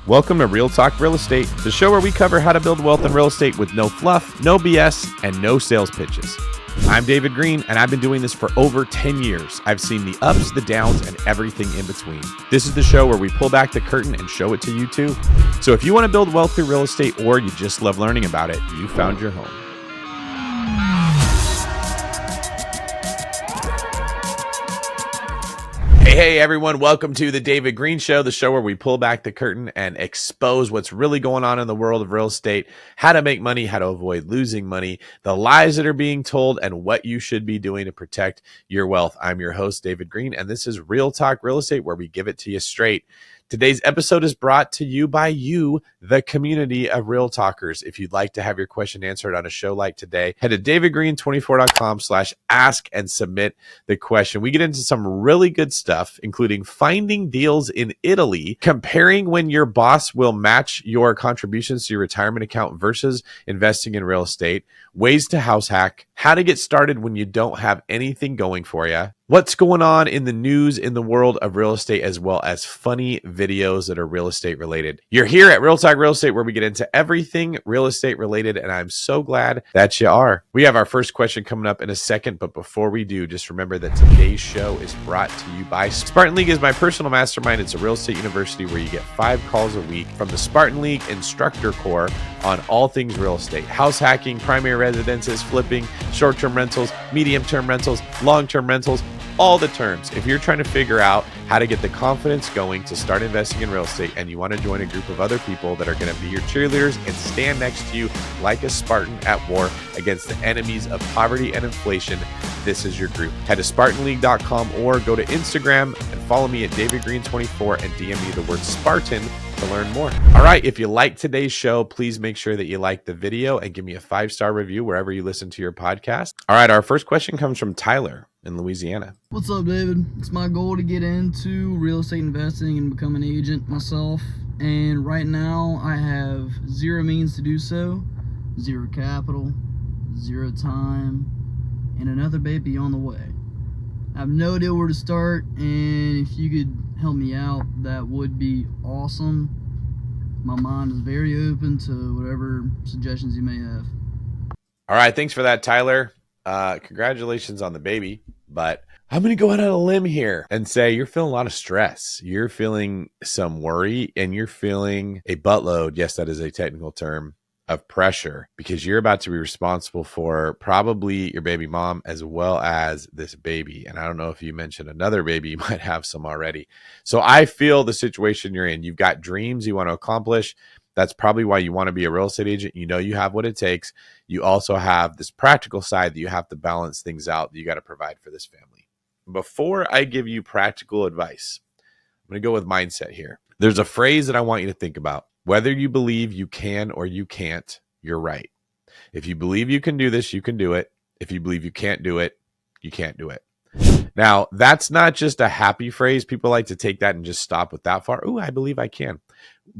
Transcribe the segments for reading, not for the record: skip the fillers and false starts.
Welcome to Real Talk Real Estate, the show where we cover how to build wealth in real estate with no fluff, no BS, and no sales pitches. I'm David Green, and I've been doing this for over 10 years. I've seen the ups, the downs, and everything in between. This is the show where we pull back the curtain and show it to you too. So if you want to build wealth through real estate or you just love learning about it, you found your home. Hey everyone, welcome to the David Green Show, the show where we pull back the curtain and expose what's really going on in the world of real estate, how to make money, how to avoid losing money, the lies that are being told, and what you should be doing to protect your wealth. I'm your host, David Green, and this is Real Talk Real Estate, where we give it to you straight. Today's episode is brought to you by you, the community of Real Talkers. If you'd like to have your question answered on a show like today, head to davidgreen24.com/ask and submit the question. We get into some really good stuff, including finding deals in Italy, comparing when your boss will match your contributions to your retirement account versus investing in real estate, ways to house hack, how to get started when you don't have anything going for you, what's going on in the news in the world of real estate, as well as funny videos that are real estate related. You're here at Real Talk Real Estate, where we get into everything real estate related, and I'm so glad that you are. We have our first question coming up in a second, but before we do, just remember that today's show is brought to you by Spartan League. Is my personal mastermind. It's a real estate university where you get 5 calls a week from the Spartan League instructor core on all things real estate: house hacking, primary residences, flipping, short-term rentals, medium-term rentals, long-term rentals, all the terms. If you're trying to figure out how to get the confidence going to start investing in real estate, and you want to join a group of other people that are going to be your cheerleaders and stand next to you like a Spartan at war against the enemies of poverty and inflation, this is your group. Head to SpartanLeague.com or go to Instagram and follow me at DavidGreen24 and DM me the word Spartan to learn more. All right, if you like today's show, please make sure that you like the video and give me a 5-star review wherever you listen to your podcast. All right, our first question comes from Tyler in Louisiana. What's up, David? It's my goal to get into real estate investing and become an agent myself. And right now I have zero means to do so, zero capital, zero time, and another baby on the way. I have no idea where to start, and if you could help me out, that would be awesome. My mind is very open to whatever suggestions you may have. All right, thanks for that, Tyler. Congratulations on the baby, but I'm going to go out on a limb here and say you're feeling a lot of stress. You're feeling some worry, and you're feeling a buttload. Yes, that is a technical term of pressure, because you're about to be responsible for probably your baby mom as well as this baby. And I don't know if you mentioned another baby, you might have some already. So I feel the situation you're in. You've got dreams you want to accomplish. That's probably why you want to be a real estate agent. You know you have what it takes. You also have this practical side that you have to balance things out, that you got to provide for this family. Before I give you practical advice, I'm going to go with mindset here. There's a phrase that I want you to think about. Whether you believe you can or you can't, you're right. If you believe you can do this, you can do it. If you believe you can't do it, you can't do it. Now, that's not just a happy phrase. People like to take that and just stop with that far. Ooh, I believe I can.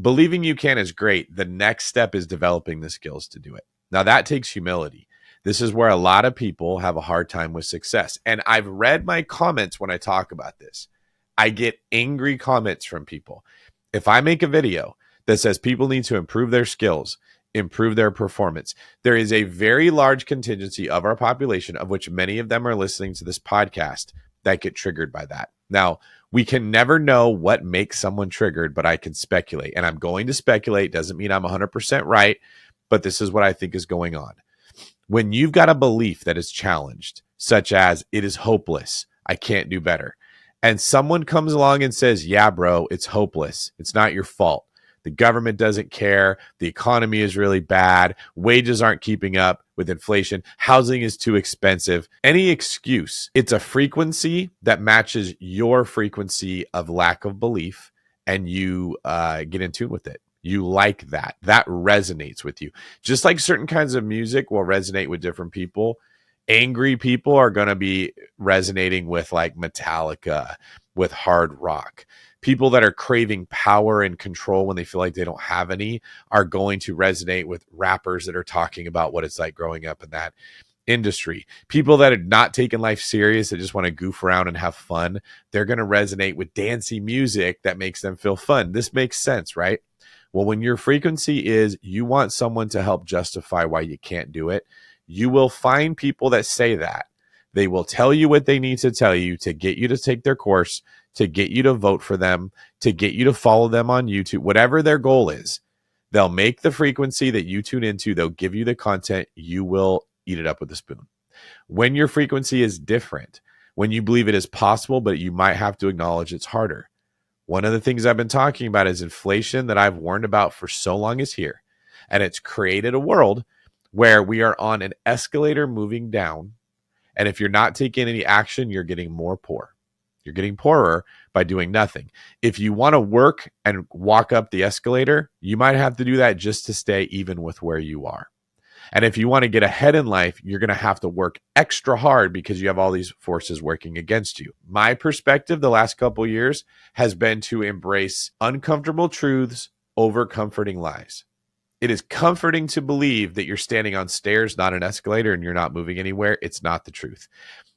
Believing you can is great. The next step is developing the skills to do it. Now, that takes humility. This is where a lot of people have a hard time with success. And I've read my comments when I talk about this. I get angry comments from people. If I make a video that says people need to improve their skills, improve their performance, there is a very large contingency of our population, of which many of them are listening to this podcast, that get triggered by that. Now, we can never know what makes someone triggered, but I can speculate. And I'm going to speculate. Doesn't mean I'm 100% right, but this is what I think is going on. When you've got a belief that is challenged, such as it is hopeless, I can't do better, and someone comes along and says, yeah, bro, it's hopeless. It's not your fault. The government doesn't care. The economy is really bad. Wages aren't keeping up with inflation. Housing is too expensive. Any excuse. It's a frequency that matches your frequency of lack of belief, and you get in tune with it. You like that. That resonates with you. Just like certain kinds of music will resonate with different people. Angry people are going to be resonating with like Metallica, with hard rock. People that are craving power and control when they feel like they don't have any are going to resonate with rappers that are talking about what it's like growing up in that industry. People that are not taking life serious, that just want to goof around and have fun, they're going to resonate with dancey music that makes them feel fun. This makes sense, right? Well, when your frequency is you want someone to help justify why you can't do it, you will find people that say that. They will tell you what they need to tell you to get you to take their course, to get you to vote for them, to get you to follow them on YouTube, whatever their goal is. They'll make the frequency that you tune into, they'll give you the content, you will eat it up with a spoon. When your frequency is different, when you believe it is possible, but you might have to acknowledge it's harder. One of the things I've been talking about is inflation that I've warned about for so long is here. And it's created a world where we are on an escalator moving down. And if you're not taking any action, you're getting more poor. You're getting poorer by doing nothing. If you want to work and walk up the escalator, you might have to do that just to stay even with where you are. And if you want to get ahead in life, you're going to have to work extra hard because you have all these forces working against you. My perspective the last couple of years has been to embrace uncomfortable truths over comforting lies. It is comforting to believe that you're standing on stairs, not an escalator, and you're not moving anywhere. It's not the truth.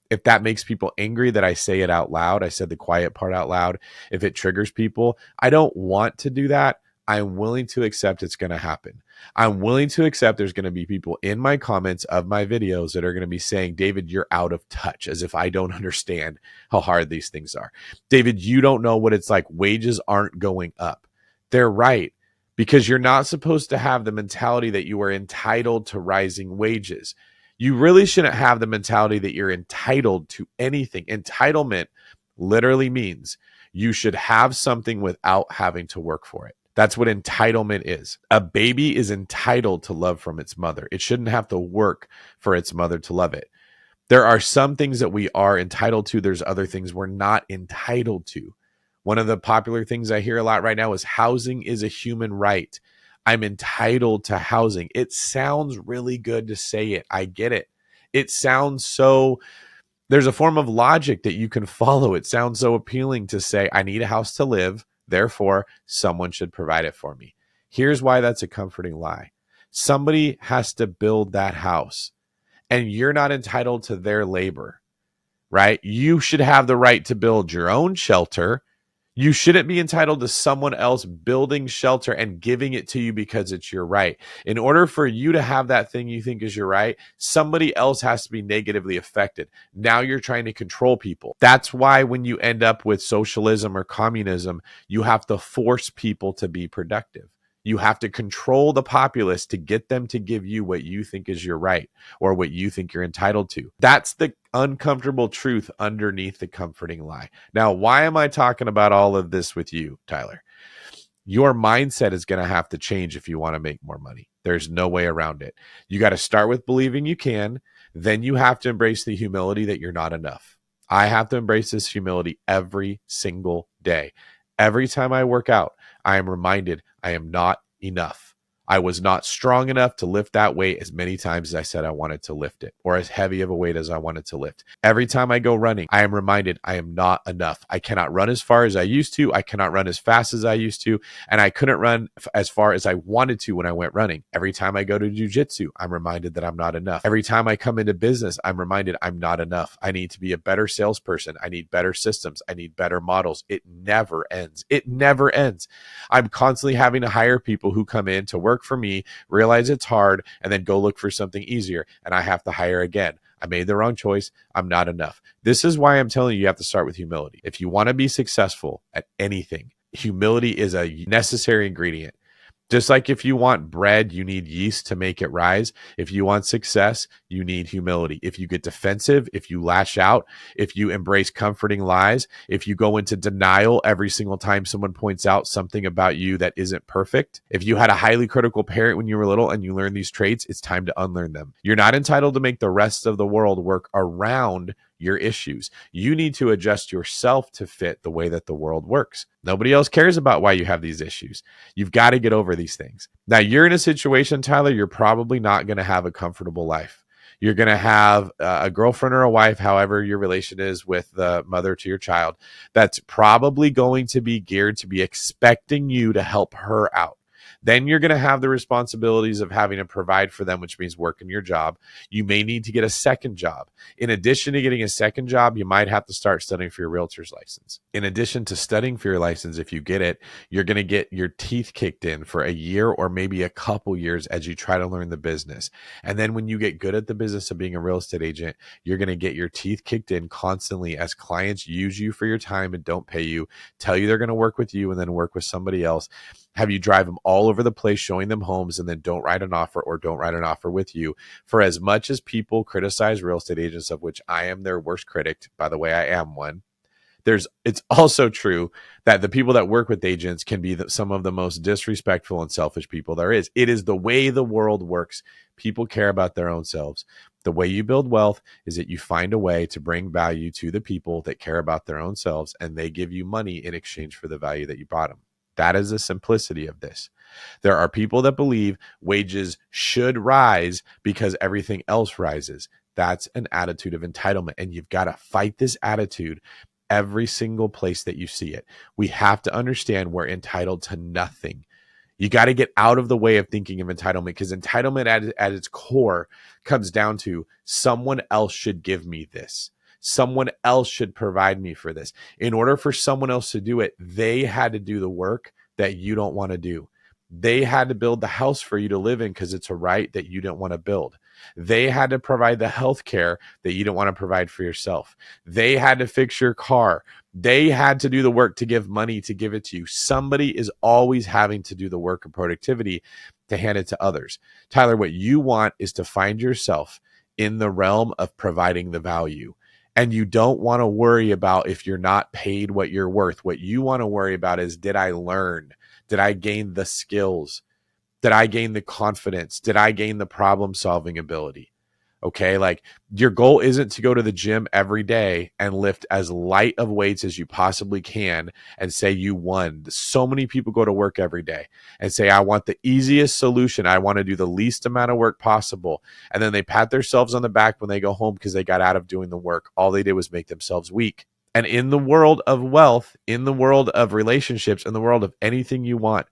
If that makes people angry that I say it out loud, I said the quiet part out loud, if it triggers people, I don't want to do that. I'm willing to accept it's going to happen. I'm willing to accept there's going to be people in my comments of my videos that are going to be saying, David, you're out of touch, as if I don't understand how hard these things are. David, you don't know what it's like. Wages aren't going up. They're right, because you're not supposed to have the mentality that you are entitled to rising wages. You really shouldn't have the mentality that you're entitled to anything. Entitlement literally means you should have something without having to work for it. That's what entitlement is. A baby is entitled to love from its mother. It shouldn't have to work for its mother to love it. There are some things that we are entitled to. There's other things we're not entitled to. One of the popular things I hear a lot right now is housing is a human right. I'm entitled to housing. It sounds really good to say it. I get it. It sounds so, there's a form of logic that you can follow. It sounds so appealing to say, I need a house to live. Therefore, someone should provide it for me. Here's why that's a comforting lie. Somebody has to build that house, and you're not entitled to their labor, right? You should have the right to build your own shelter. You shouldn't be entitled to someone else building shelter and giving it to you because it's your right. In order for you to have that thing you think is your right, somebody else has to be negatively affected. Now you're trying to control people. That's why when you end up with socialism or communism, you have to force people to be productive. You have to control the populace to get them to give you what you think is your right or what you think you're entitled to. That's the uncomfortable truth underneath the comforting lie. Now, why am I talking about all of this with you, Tyler? Your mindset is going to have to change if you want to make more money. There's no way around it. You got to start with believing you can. Then you have to embrace the humility that you're not enough. I have to embrace this humility every single day. Every time I work out, I am reminded I am not enough. I was not strong enough to lift that weight as many times as I said I wanted to lift it, or as heavy of a weight as I wanted to lift. Every time I go running, I am reminded I am not enough. I cannot run as far as I used to. I cannot run as fast as I used to. And I couldn't run as far as I wanted to when I went running. Every time I go to jujitsu, I'm reminded that I'm not enough. Every time I come into business, I'm reminded I'm not enough. I need to be a better salesperson. I need better systems. I need better models. It never ends. It never ends. I'm constantly having to hire people who come in to work for me, realize it's hard, and then go look for something easier. And I have to hire again. I made the wrong choice. I'm not enough. This is why I'm telling you have to start with humility. If you want to be successful at anything, humility is a necessary ingredient. Just like if you want bread, you need yeast to make it rise. If you want success, you need humility. If you get defensive, if you lash out, if you embrace comforting lies, if you go into denial every single time someone points out something about you that isn't perfect, if you had a highly critical parent when you were little and you learned these traits, it's time to unlearn them. You're not entitled to make the rest of the world work around your issues. You need to adjust yourself to fit the way that the world works. Nobody else cares about why you have these issues. You've got to get over these things. Now, you're in a situation, Tyler, you're probably not going to have a comfortable life. You're going to have a girlfriend or a wife, however your relation is with the mother to your child, that's probably going to be geared to be expecting you to help her out. Then you're going to have the responsibilities of having to provide for them, which means working your job. You may need to get a second job. In addition to getting a second job, you might have to start studying for your realtor's license. In addition to studying for your license, if you get it, you're going to get your teeth kicked in for a year or maybe a couple years as you try to learn the business. And then when you get good at the business of being a real estate agent, you're going to get your teeth kicked in constantly as clients use you for your time and don't pay you, tell you they're going to work with you and then work with somebody else, have you drive them all over the place showing them homes and then don't write an offer or don't write an offer with you. For as much as people criticize real estate agents, of which I am their worst critic, by the way, I am one, it's also true that the people that work with agents can be some of the most disrespectful and selfish people there is. It is the way the world works. People care about their own selves. The way you build wealth is that you find a way to bring value to the people that care about their own selves, and they give you money in exchange for the value that you brought them. That is the simplicity of this. There are people that believe wages should rise because everything else rises. That's an attitude of entitlement, and you've got to fight this attitude every single place that you see it. We have to understand we're entitled to nothing. You got to get out of the way of thinking of entitlement, because entitlement at its core comes down to someone else should give me this. Someone else should provide me for this. In order for someone else to do it, they had to do the work that you don't want to do. They had to build the house for you to live in because it's a right that you don't want to build. They had to provide the health care that you don't want to provide for yourself. They had to fix your car. They had to do the work to give money to give it to you. Somebody is always having to do the work of productivity to hand it to others. Tyler, what you want is to find yourself in the realm of providing the value. And you don't want to worry about if you're not paid what you're worth. What you want to worry about is, did I learn? Did I gain the skills? Did I gain the confidence? Did I gain the problem solving ability? Okay. Like, your goal isn't to go to the gym every day and lift as light of weights as you possibly can and say you won. So many people go to work every day and say, I want the easiest solution. I want to do the least amount of work possible. And then they pat themselves on the back when they go home because they got out of doing the work. All they did was make themselves weak. And in the world of wealth, in the world of relationships, in the world of anything you want,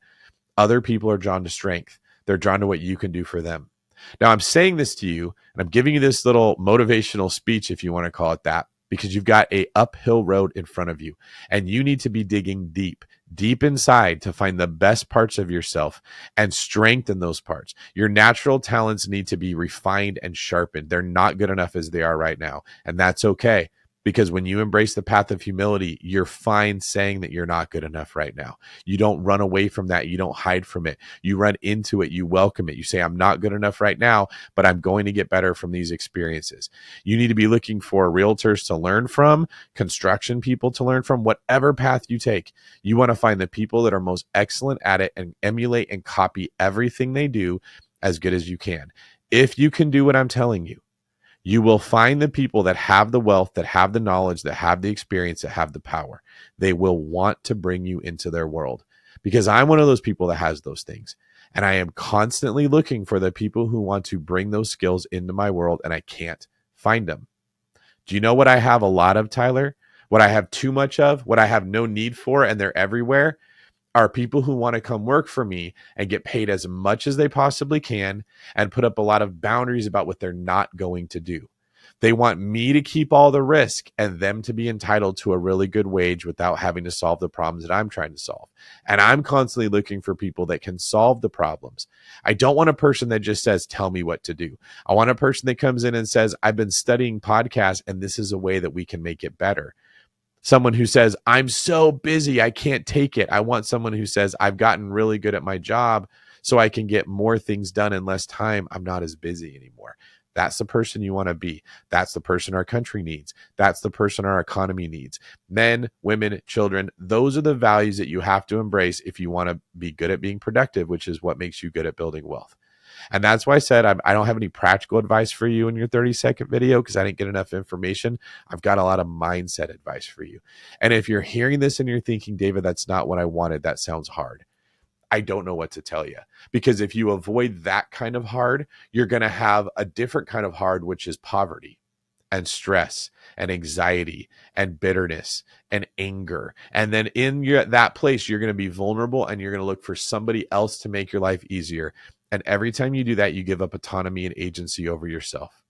other people are drawn to strength. They're drawn to what you can do for them. Now, I'm saying this to you, and I'm giving you this little motivational speech, if you want to call it that, because you've got an uphill road in front of you, and you need to be digging deep, deep inside to find the best parts of yourself and strengthen those parts. Your natural talents need to be refined and sharpened. They're not good enough as they are right now, and that's okay. Because when you embrace the path of humility, you're fine saying that you're not good enough right now. You don't run away from that. You don't hide from it. You run into it. You welcome it. You say, I'm not good enough right now, but I'm going to get better from these experiences. You need to be looking for realtors to learn from, construction people to learn from, whatever path you take. You want to find the people that are most excellent at it and emulate and copy everything they do as good as you can. If you can do what I'm telling you, you will find the people that have the wealth, that have the knowledge, that have the experience, that have the power. They will want to bring you into their world, because I'm one of those people that has those things. And I am constantly looking for the people who want to bring those skills into my world, and I can't find them. Do you know what I have a lot of, Tyler? What I have too much of, what I have no need for, and they're everywhere, are people who want to come work for me and get paid as much as they possibly can and put up a lot of boundaries about what they're not going to do. They want me to keep all the risk and them to be entitled to a really good wage without having to solve the problems that I'm trying to solve. And I'm constantly looking for people that can solve the problems. I don't want a person that just says, tell me what to do. I want a person that comes in and says, I've been studying podcasts and this is a way that we can make it better. Someone who says, I'm so busy, I can't take it. I want someone who says, I've gotten really good at my job so I can get more things done in less time. I'm not as busy anymore. That's the person you want to be. That's the person our country needs. That's the person our economy needs. Men, women, children, those are the values that you have to embrace if you want to be good at being productive, which is what makes you good at building wealth. And that's why I said I don't have any practical advice for you in your 30-second video because I didn't get enough information. I've got a lot of mindset advice for you. And if you're hearing this and you're thinking, David, that's not what I wanted, that sounds hard, I don't know what to tell you. Because if you avoid that kind of hard, you're going to have a different kind of hard, which is poverty. and stress and anxiety and bitterness and anger. And then in that place, you're going to be vulnerable and you're going to look for somebody else to make your life easier. And every time you do that, you give up autonomy and agency over yourself.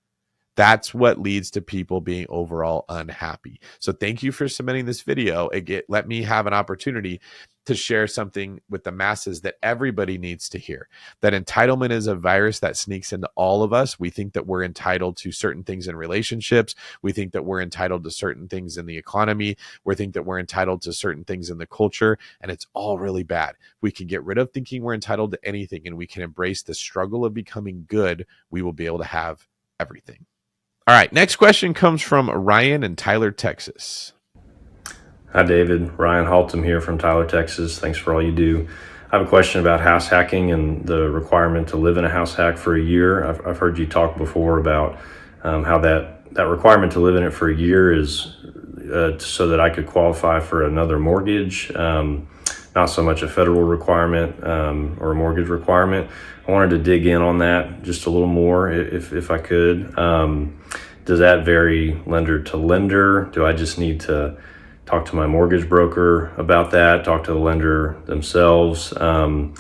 That's what leads to people being overall unhappy. So thank you for submitting this video. Let me have an opportunity to share something with the masses that everybody needs to hear. That entitlement is a virus that sneaks into all of us. We think that we're entitled to certain things in relationships. We think that we're entitled to certain things in the economy. We think that we're entitled to certain things in the culture, and it's all really bad. We can get rid of thinking we're entitled to anything, and we can embrace the struggle of becoming good. We will be able to have everything. All right, next question comes from Ryan in Tyler, Texas. Hi, David. Ryan Haltom here from Tyler, Texas. Thanks for all you do. I have a question about house hacking and the requirement to live in a house hack for a year. I've heard you talk before about how that requirement to live in it for a year is so that I could qualify for another mortgage, not so much a federal requirement or a mortgage requirement. I wanted to dig in on that just a little more if I could. Does that vary lender to lender? Do I just need to talk to my mortgage broker about that, talk to the lender themselves? I'm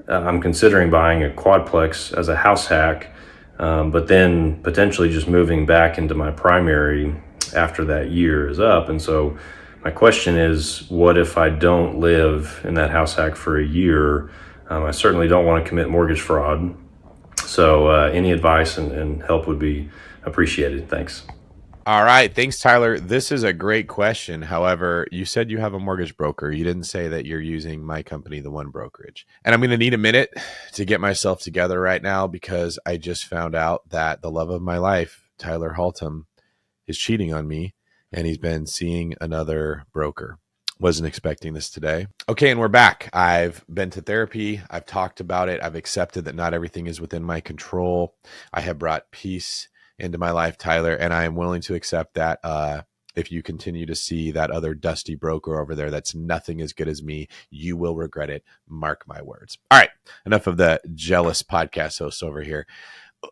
considering buying a quadplex as a house hack, but then potentially just moving back into my primary after that year is up. And so my question is, what if I don't live in that house hack for a year? I certainly don't want to commit mortgage fraud. So any advice and help would be appreciated. Thanks. All right. Thanks, Tyler. This is a great question. However, you said you have a mortgage broker. You didn't say that you're using my company, the One Brokerage. And I'm going to need a minute to get myself together right now because I just found out that the love of my life, Tyler Haltom, is cheating on me and he's been seeing another broker. Wasn't expecting this today. Okay, and we're back. I've been to therapy. I've talked about it. I've accepted that not everything is within my control. I have brought peace into my life, Tyler, and I am willing to accept that if you continue to see that other dusty broker over there that's nothing as good as me, you will regret it. Mark my words. All right, enough of the jealous podcast host over here.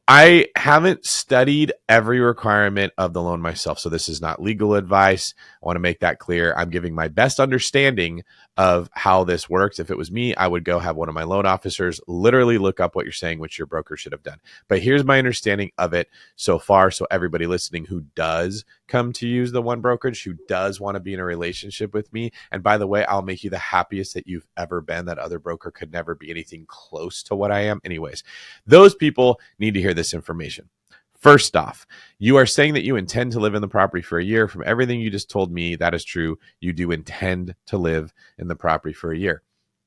I haven't studied every requirement of the loan myself, so this is not legal advice. I want to make that clear. I'm giving my best understanding of how this works. If it was me, I would go have one of my loan officers literally look up what you're saying, which your broker should have done. But here's my understanding of it so far. So everybody listening who does come to use the One Brokerage, who does want to be in a relationship with me, and by the way, I'll make you the happiest that you've ever been. That other broker could never be anything close to what I am. Anyways, those people need to hear this information. First off, you are saying that you intend to live in the property for a year. From everything you just told me, that is true. You do intend to live in the property for a year.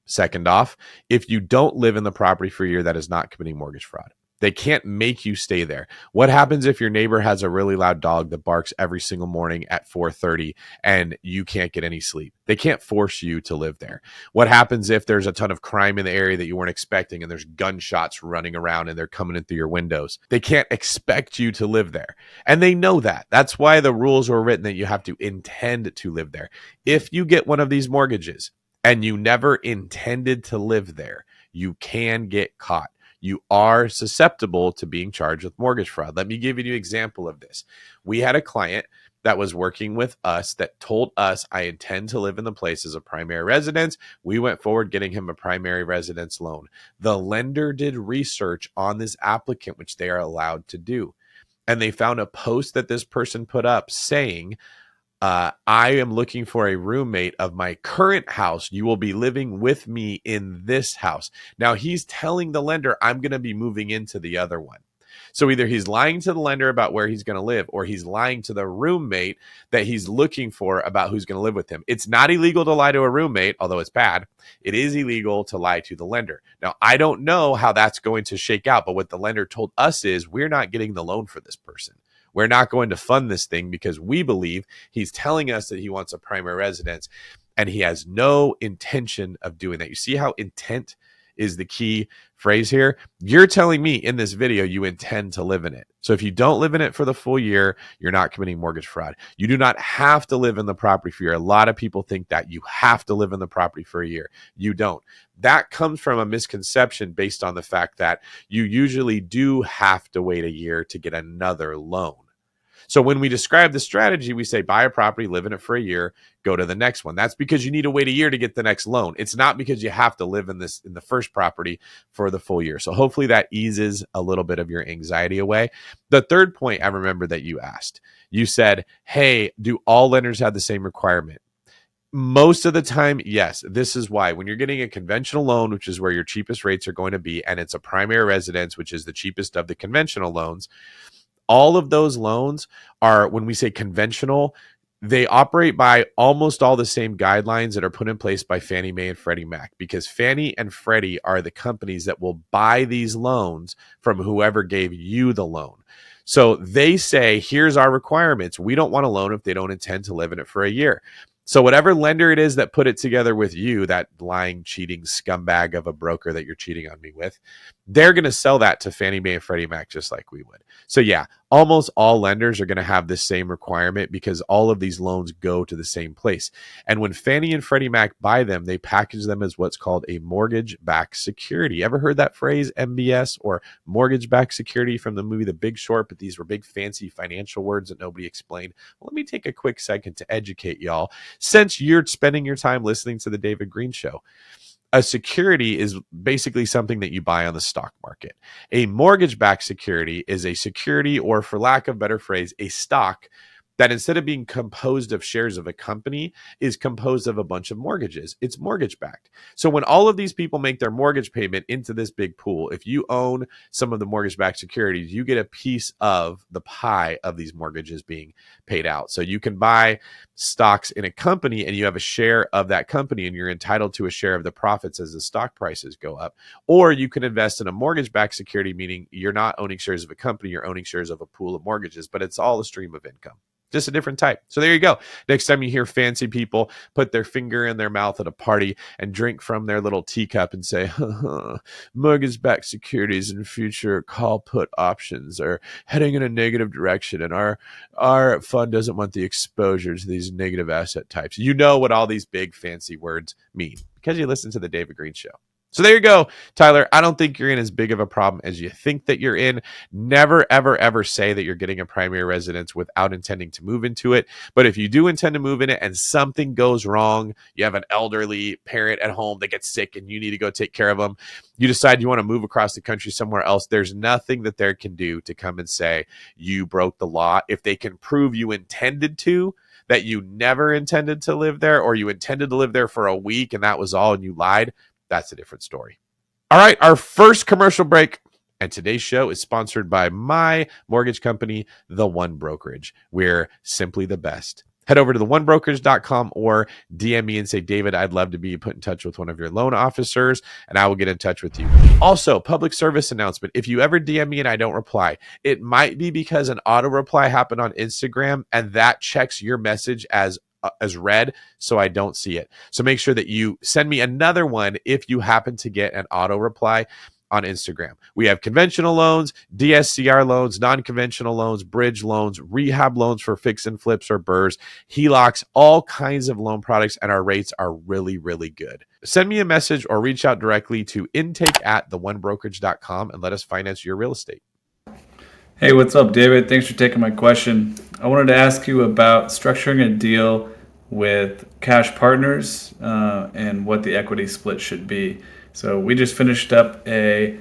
Second off, if you don't live in the property for a year, that is not committing mortgage fraud. They can't make you stay there. What happens if your neighbor has a really loud dog that barks every single morning at 4:30 and you can't get any sleep? They can't force you to live there. What happens if there's a ton of crime in the area that you weren't expecting and there's gunshots running around and they're coming in through your windows? They can't expect you to live there. And they know that. That's why the rules were written that you have to intend to live there. If you get one of these mortgages and you never intended to live there, you can get caught. You are susceptible to being charged with mortgage fraud. Let me give you an example of this. We had a client that was working with us that told us, I intend to live in the place as a primary residence. We went forward getting him a primary residence loan. The lender did research on this applicant, which they are allowed to do. And they found a post that this person put up saying, I am looking for a roommate of my current house. You will be living with me in this house. Now he's telling the lender, I'm going to be moving into the other one. So either he's lying to the lender about where he's going to live, or he's lying to the roommate that he's looking for about who's going to live with him. It's not illegal to lie to a roommate, although it's bad. It is illegal to lie to the lender. Now, I don't know how that's going to shake out, but what the lender told us is we're not getting the loan for this person. We're not going to fund this thing because we believe he's telling us that he wants a primary residence and he has no intention of doing that. You see how intent is the key phrase here? You're telling me in this video you intend to live in it. So if you don't live in it for the full year, you're not committing mortgage fraud. You do not have to live in the property for a year. A lot of people think that you have to live in the property for a year. You don't. That comes from a misconception based on the fact that you usually do have to wait a year to get another loan. So when we describe the strategy, we say buy a property, live in it for a year, go to the next one. That's because you need to wait a year to get the next loan. It's not because you have to live in the first property for the full year. So hopefully that eases a little bit of your anxiety away. The third point I remember that you asked, you said, hey, do all lenders have the same requirement? Most of the time, yes. This is why when you're getting a conventional loan, which is where your cheapest rates are going to be, and it's a primary residence, which is the cheapest of the conventional loans, all of those loans are, when we say conventional, they operate by almost all the same guidelines that are put in place by Fannie Mae and Freddie Mac, because Fannie and Freddie are the companies that will buy these loans from whoever gave you the loan. So they say, here's our requirements. We don't want a loan if they don't intend to live in it for a year. So whatever lender it is that put it together with you, that lying, cheating scumbag of a broker that you're cheating on me with, they're going to sell that to Fannie Mae and Freddie Mac just like we would. So yeah, almost all lenders are going to have this same requirement because all of these loans go to the same place. And when Fannie and Freddie Mac buy them, they package them as what's called a mortgage-backed security. Ever heard that phrase, MBS, or mortgage-backed security, from the movie The Big Short? But these were big fancy financial words that nobody explained. Well, let me take a quick second to educate y'all, since you're spending your time listening to the David Green Show. A security is basically something that you buy on the stock market. A mortgage-backed security is a security, or for lack of a better phrase, a stock that instead of being composed of shares of a company is composed of a bunch of mortgages. It's mortgage backed. So when all of these people make their mortgage payment into this big pool, if you own some of the mortgage backed securities, you get a piece of the pie of these mortgages being paid out. So you can buy stocks in a company and you have a share of that company and you're entitled to a share of the profits as the stock prices go up. Or you can invest in a mortgage backed security, meaning you're not owning shares of a company, you're owning shares of a pool of mortgages, but it's all a stream of income. Just a different type. So there you go. Next time you hear fancy people put their finger in their mouth at a party and drink from their little teacup and say, mortgage-backed securities and future call put options are heading in a negative direction, and our fund doesn't want the exposure to these negative asset types. You know what all these big fancy words mean because you listen to the David Green Show. So there you go, Tyler. I don't think you're in as big of a problem as you think that you're in. Never, ever, ever say that you're getting a primary residence without intending to move into it. But if you do intend to move in it and something goes wrong, you have an elderly parent at home that gets sick and you need to go take care of them, you decide you want to move across the country somewhere else, there's nothing that they can do to come and say you broke the law. If they can prove you intended to, that you never intended to live there, or you intended to live there for a week and that was all and you lied, that's a different story. All right, our first commercial break. And today's show is sponsored by my mortgage company, The One Brokerage. We're simply the best. Head over to theonebrokerage.com or DM me and say, David, I'd love to be put in touch with one of your loan officers, and I will get in touch with you. Also, public service announcement. If you ever DM me and I don't reply, it might be because an auto reply happened on Instagram, and that checks your message as read, so I don't see it. So make sure that you send me another one if you happen to get an auto reply on Instagram. We have conventional loans, DSCR loans, non-conventional loans, bridge loans, rehab loans for fix and flips or burrs, HELOCs, all kinds of loan products, and our rates are really, really good. Send me a message or reach out directly to intake@theonebrokerage.com and let us finance your real estate. Hey, what's up, David? Thanks for taking my question. I wanted to ask you about structuring a deal with cash partners and what the equity split should be. So we just finished up a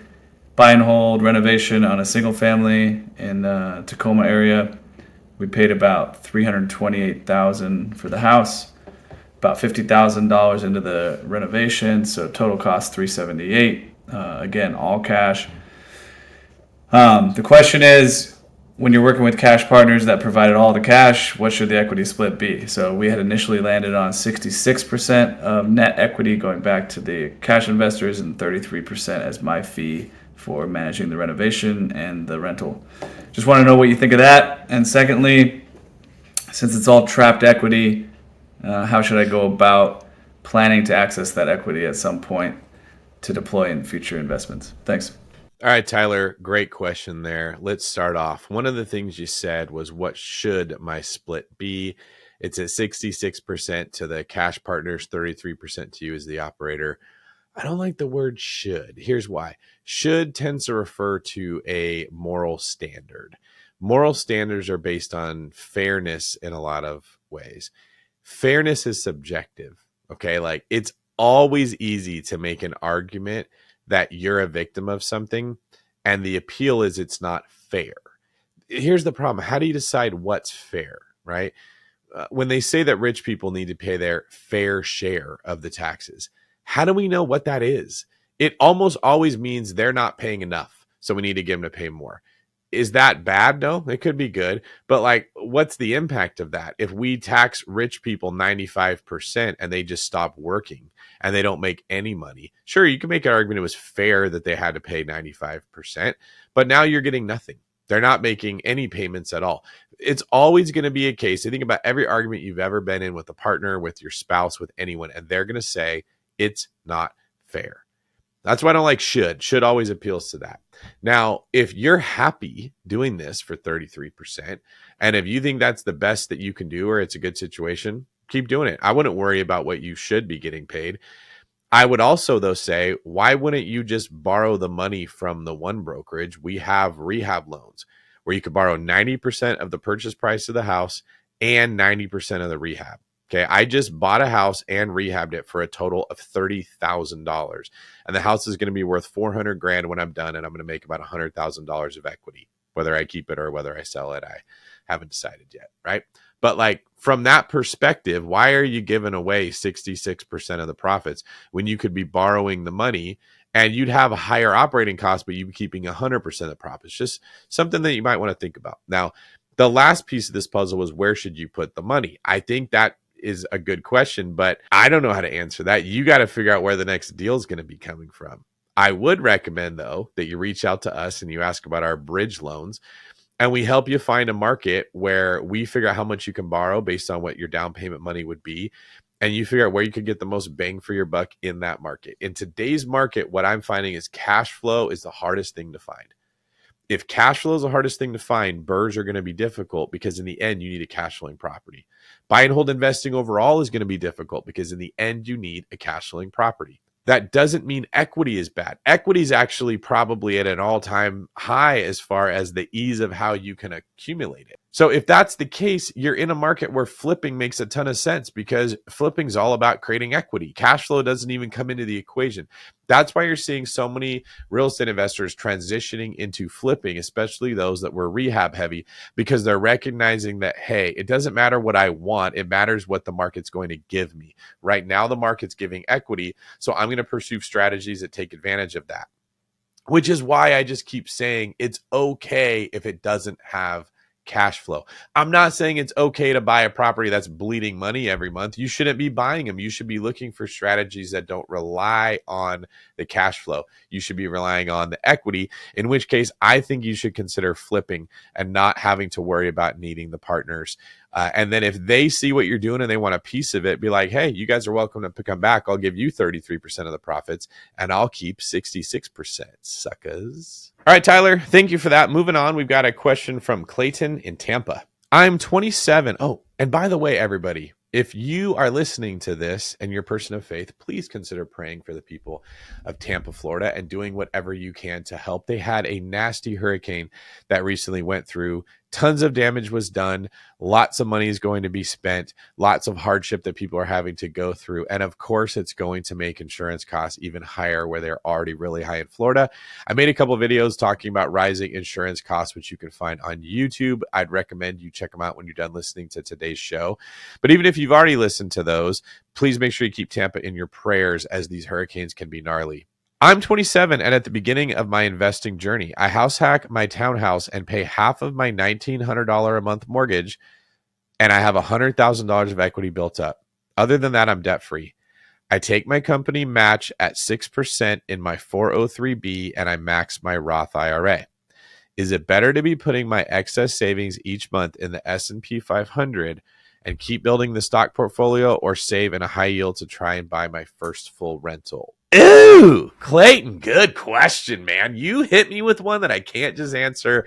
buy and hold renovation on a single family in Tacoma area. We paid about $328,000 for the house, about $50,000 into the renovation, so total cost $378,000. Again, all cash. The question is, when you're working with cash partners that provided all the cash, what should the equity split be? So we had initially landed on 66% of net equity going back to the cash investors and 33% as my fee for managing the renovation and the rental. Just want to know what you think of that. And secondly, since it's all trapped equity, how should I go about planning to access that equity at some point to deploy in future investments? Thanks. All right, Tyler, great question there. Let's start off. One of the things you said was, what should my split be? It's at 66% to the cash partners, 33% to you as the operator. I don't like the word should. Here's why. Should tends to refer to a moral standard. Moral standards are based on fairness in a lot of ways. Fairness is subjective. Okay. Like it's always easy to make an argument that you're a victim of something, and the appeal is it's not fair. Here's the problem. How do you decide what's fair, right? When they say that rich people need to pay their fair share of the taxes, how do we know what that is? It almost always means they're not paying enough, so we need to get them to pay more. Is that bad? No, it could be good. But like, what's the impact of that? If we tax rich people 95% and they just stop working and they don't make any money, sure, you can make an argument it was fair that they had to pay 95%, but now you're getting nothing. They're not making any payments at all. It's always going to be a case. I think about every argument you've ever been in with a partner, with your spouse, with anyone, and they're going to say it's not fair. That's why I don't like should. Should always appeals to that. Now, if you're happy doing this for 33%, and if you think that's the best that you can do or it's a good situation, keep doing it. I wouldn't worry about what you should be getting paid. I would also, though, say, why wouldn't you just borrow the money from the one brokerage? We have rehab loans where you could borrow 90% of the purchase price of the house and 90% of the rehab. Okay, I just bought a house and rehabbed it for a total of $30,000, and the house is going to be worth $400,000 when I'm done, and I'm going to make about $100,000 of equity, whether I keep it or whether I sell it. I haven't decided yet, right? But like from that perspective, why are you giving away 66% of the profits when you could be borrowing the money and you'd have a higher operating cost, but you'd be keeping 100% of the profits? Just something that you might want to think about. Now, the last piece of this puzzle was, where should you put the money? I think that is a good question, but I don't know how to answer that. You got to figure out where the next deal is going to be coming from. I would recommend, though, that you reach out to us and you ask about our bridge loans, and we help you find a market where we figure out how much you can borrow based on what your down payment money would be. And you figure out where you could get the most bang for your buck in that market. In today's market, what I'm finding is cash flow is the hardest thing to find. If cash flow is the hardest thing to find, BRRRRs are going to be difficult because in the end, you need a cash flowing property. Buy and hold investing overall is going to be difficult because in the end, you need a cash flowing property. That doesn't mean equity is bad. Equity is actually probably at an all-time high as far as the ease of how you can accumulate it. So if that's the case, you're in a market where flipping makes a ton of sense because flipping is all about creating equity. Cash flow doesn't even come into the equation. That's why you're seeing so many real estate investors transitioning into flipping, especially those that were rehab heavy, because they're recognizing that, hey, it doesn't matter what I want. It matters what the market's going to give me. Right now, the market's giving equity. So I'm going to pursue strategies that take advantage of that, which is why I just keep saying it's okay if it doesn't have cash flow. I'm not saying it's okay to buy a property that's bleeding money every month. You shouldn't be buying them. You should be looking for strategies that don't rely on the cash flow. You should be relying on the equity, in which case I think you should consider flipping and not having to worry about needing the partners. And then if they see what you're doing and they want a piece of it, be like, hey, you guys are welcome to come back. I'll give you 33% of the profits and I'll keep 66%, suckers. All right, Tyler, thank you for that. Moving on, we've got a question from Clayton in Tampa. I'm 27. Oh, and by the way, everybody, if you are listening to this and you're a person of faith, please consider praying for the people of Tampa, Florida, and doing whatever you can to help. They had a nasty hurricane that recently went through. Tons of damage was done. Lots of money is going to be spent. Lots of hardship that people are having to go through. And of course, it's going to make insurance costs even higher where they're already really high in Florida. I made a couple of videos talking about rising insurance costs, which you can find on YouTube. I'd recommend you check them out when you're done listening to today's show. But even if you've already listened to those, please make sure you keep Tampa in your prayers as these hurricanes can be gnarly. I'm 27 and at the beginning of my investing journey. I house hack my townhouse and pay half of my $1,900 a month mortgage, and I have $100,000 of equity built up. Other than that, I'm debt free. I take my company match at 6% in my 403B and I max my Roth IRA. Is it better to be putting my excess savings each month in the S&P 500 and keep building the stock portfolio, or save in a high yield to try and buy my first full rental? Ooh, Clayton, good question, man. You hit me with one that I can't just answer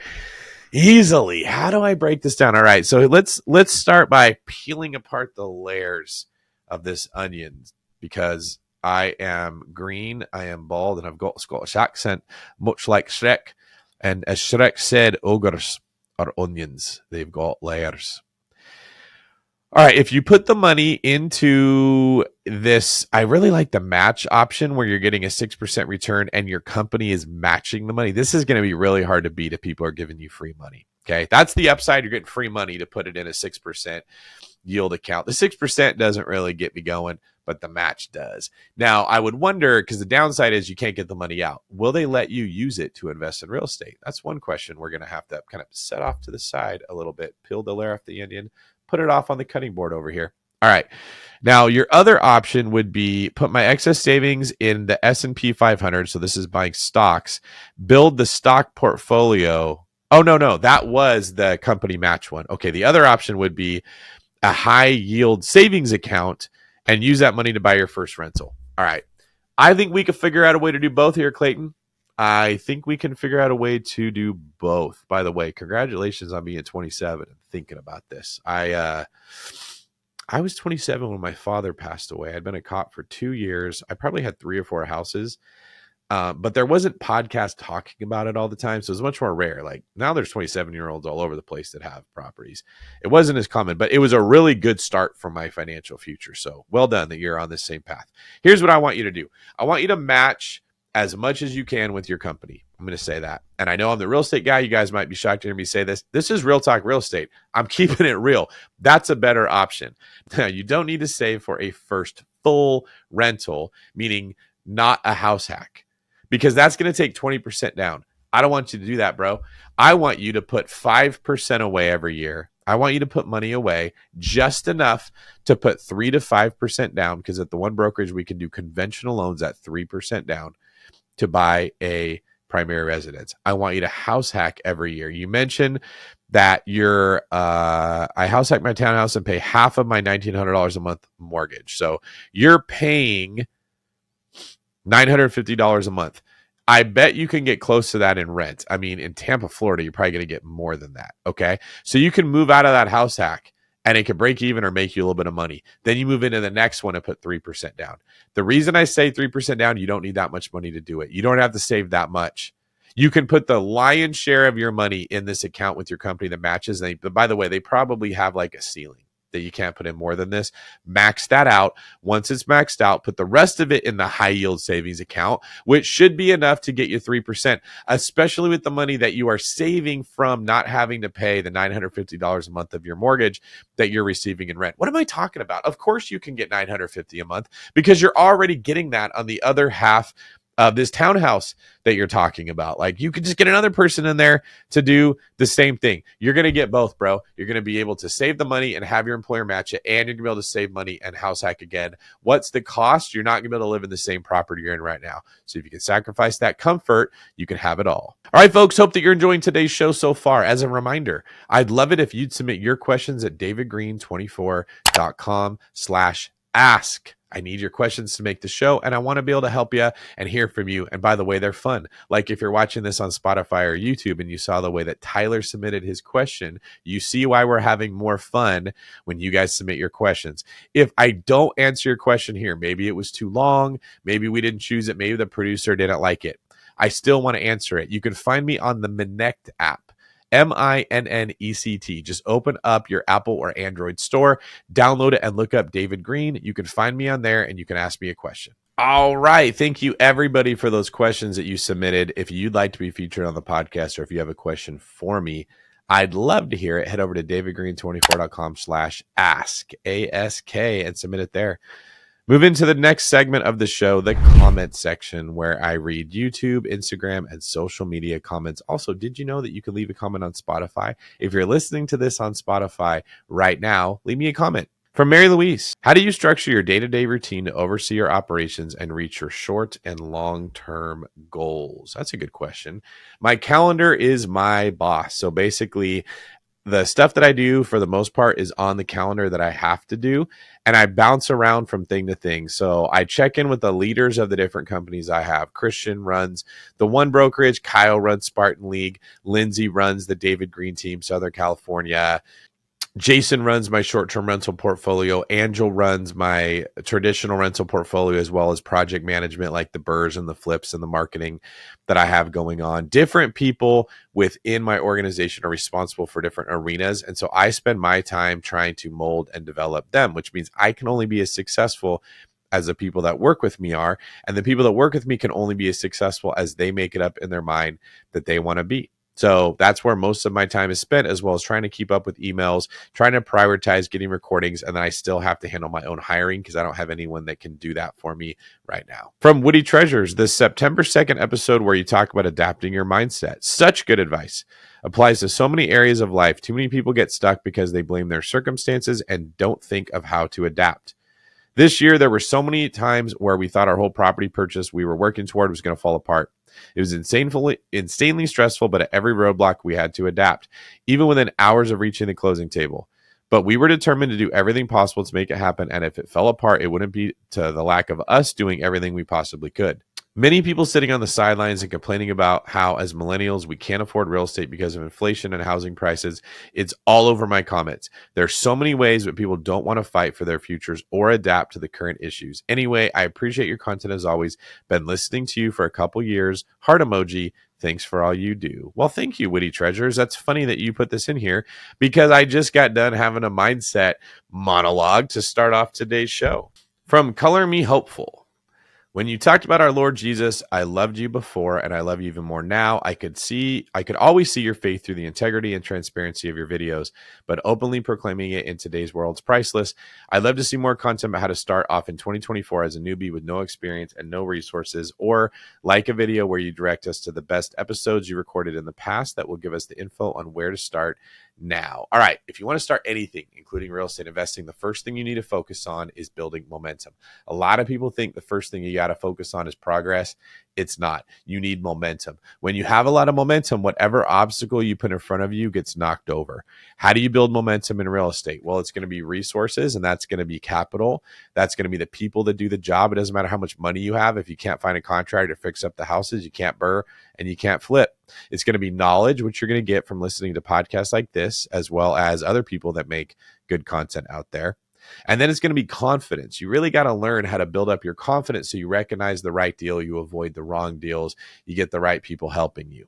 easily. How do I break this down? All right, so let's start by peeling apart the layers of this onion, because I am green, I am bald, and I've got a Scottish accent, much like Shrek. And as Shrek said, ogres are onions. They've got layers. All right, if you put the money into this, I really like the match option where you're getting a 6% return and your company is matching the money. This is going to be really hard to beat if people are giving you free money. Okay, that's the upside. You're getting free money to put it in a 6% yield account. The 6% doesn't really get me going, but the match does. Now, I would wonder, because the downside is you can't get the money out. Will they let you use it to invest in real estate? That's one question we're going to have to kind of set off to the side a little bit, peel the layer off the onion, put it off on the cutting board over here. All right. Now, your other option would be put my excess savings in the S&P 500. So this is buying stocks, build the stock portfolio. Oh, no. That was the company match one. Okay. The other option would be a high yield savings account and use that money to buy your first rental. All right. I think we could figure out a way to do both here, Clayton. I think we can figure out a way to do both. By the way, congratulations on being 27 and thinking about this. I was 27 when my father passed away. I'd been a cop for 2 years. I probably had 3 or 4 houses. But there wasn't podcast talking about it all the time. So it was much more rare. Like now there's 27-year-olds all over the place that have properties. It wasn't as common, but it was a really good start for my financial future. So well done that you're on this same path. Here's what I want you to do. I want you to match as much as you can with your company. I'm going to say that. And I know I'm the real estate guy. You guys might be shocked to hear me say this. This is Real Talk Real Estate. I'm keeping it real. That's a better option. Now, you don't need to save for a first full rental, meaning not a house hack, because that's going to take 20% down. I don't want you to do that, bro. I want you to put 5% away every year. I want you to put money away just enough to put 3 to 5% down, because at the one brokerage, we can do conventional loans at 3% down to buy a primary residence. I want you to house hack every year. You mentioned that I house hack my townhouse and pay half of my $1,900 a month mortgage. So you're paying $950 a month. I bet you can get close to that in rent. I mean, in Tampa, Florida, you're probably going to get more than that. Okay. So you can move out of that house hack and it can break even or make you a little bit of money. Then you move into the next one and put 3% down. The reason I say 3% down, you don't need that much money to do it. You don't have to save that much. You can put the lion's share of your money in this account with your company that matches. But by the way, they probably have like a ceiling that you can't put in more than this. Max that out. Once it's maxed out, put the rest of it in the high yield savings account, which should be enough to get you 3%, especially with the money that you are saving from not having to pay the $950 a month of your mortgage that you're receiving in rent. What am I talking about? Of course you can get $950 a month because you're already getting that on the other half of this townhouse that you're talking about. Like you could just get another person in there to do the same thing. You're going to get both, bro. You're going to be able to save the money and have your employer match it, and you're going to be able to save money and house hack again. What's the cost? You're not going to be able to live in the same property you're in right now. So if you can sacrifice that comfort, you can have it all. All right, folks, hope that you're enjoying today's show so far. As a reminder, I'd love it if you'd submit your questions at davidgreen24.com/ask. I need your questions to make the show, and I want to be able to help you and hear from you. And by the way, they're fun. Like if you're watching this on Spotify or YouTube and you saw the way that Tyler submitted his question, you see why we're having more fun when you guys submit your questions. If I don't answer your question here, maybe it was too long, maybe we didn't choose it, maybe the producer didn't like it, I still want to answer it. You can find me on the Minect app. Minnect. Just open up your Apple or Android store, download it, and look up David Green. You can find me on there and you can ask me a question. All right. Thank you, everybody, for those questions that you submitted. If you'd like to be featured on the podcast or if you have a question for me, I'd love to hear it. Head over to davidgreen24.com/ask, A-S-K, and submit it there. Move into the next segment of the show, the comment section, where I read YouTube, Instagram, and social media comments. Also, did you know that you can leave a comment on Spotify? If you're listening to this on Spotify right now, leave me a comment. From Mary Louise, how do you structure your day-to-day routine to oversee your operations and reach your short and long-term goals? That's a good question. My calendar is my boss. So basically, the stuff that I do for the most part is on the calendar that I have to do, and I bounce around from thing to thing. So I check in with the leaders of the different companies I have. Christian runs the one brokerage, Kyle runs Spartan League, Lindsay runs the David Green team, Southern California, Jason runs my short-term rental portfolio. Angel runs my traditional rental portfolio, as well as project management like the BRRRRs and the flips and the marketing that I have going on. Different people within my organization are responsible for different arenas. And so I spend my time trying to mold and develop them, which means I can only be as successful as the people that work with me are. And the people that work with me can only be as successful as they make it up in their mind that they want to be. So that's where most of my time is spent, as well as trying to keep up with emails, trying to prioritize getting recordings. And then I still have to handle my own hiring because I don't have anyone that can do that for me right now. From Woody Treasures, the September 2nd episode where you talk about adapting your mindset. Such good advice. Applies to so many areas of life. Too many people get stuck because they blame their circumstances and don't think of how to adapt. This year, there were so many times where we thought our whole property purchase we were working toward was going to fall apart. It was insanely stressful, but at every roadblock, we had to adapt, even within hours of reaching the closing table. But we were determined to do everything possible to make it happen, and if it fell apart, it wouldn't be to the lack of us doing everything we possibly could. Many people sitting on the sidelines and complaining about how, as millennials, we can't afford real estate because of inflation and housing prices. It's all over my comments. There's so many ways that people don't want to fight for their futures or adapt to the current issues. Anyway, I appreciate your content as always. Been listening to you for a couple years. Heart emoji. Thanks for all you do. Well, thank you, Witty Treasures. That's funny that you put this in here because I just got done having a mindset monologue to start off today's show. From Color Me Hopeful. When you talked about our Lord Jesus, I loved you before and I love you even more now. I could always see your faith through the integrity and transparency of your videos, but openly proclaiming it in today's world is priceless. I'd love to see more content about how to start off in 2024 as a newbie with no experience and no resources, or like a video where you direct us to the best episodes you recorded in the past that will give us the info on where to start now. All right. If you want to start anything, including real estate investing, the first thing you need to focus on is building momentum. A lot of people think the first thing you got to focus on is progress. It's not. You need momentum. When you have a lot of momentum, whatever obstacle you put in front of you gets knocked over. How do you build momentum in real estate? Well, it's going to be resources, and that's going to be capital. That's going to be the people that do the job. It doesn't matter how much money you have. If you can't find a contractor to fix up the houses, you can't BRRRR and you can't flip. It's going to be knowledge, which you're going to get from listening to podcasts like this, as well as other people that make good content out there. And then it's going to be confidence. You really got to learn how to build up your confidence so you recognize the right deal, you avoid the wrong deals, you get the right people helping you.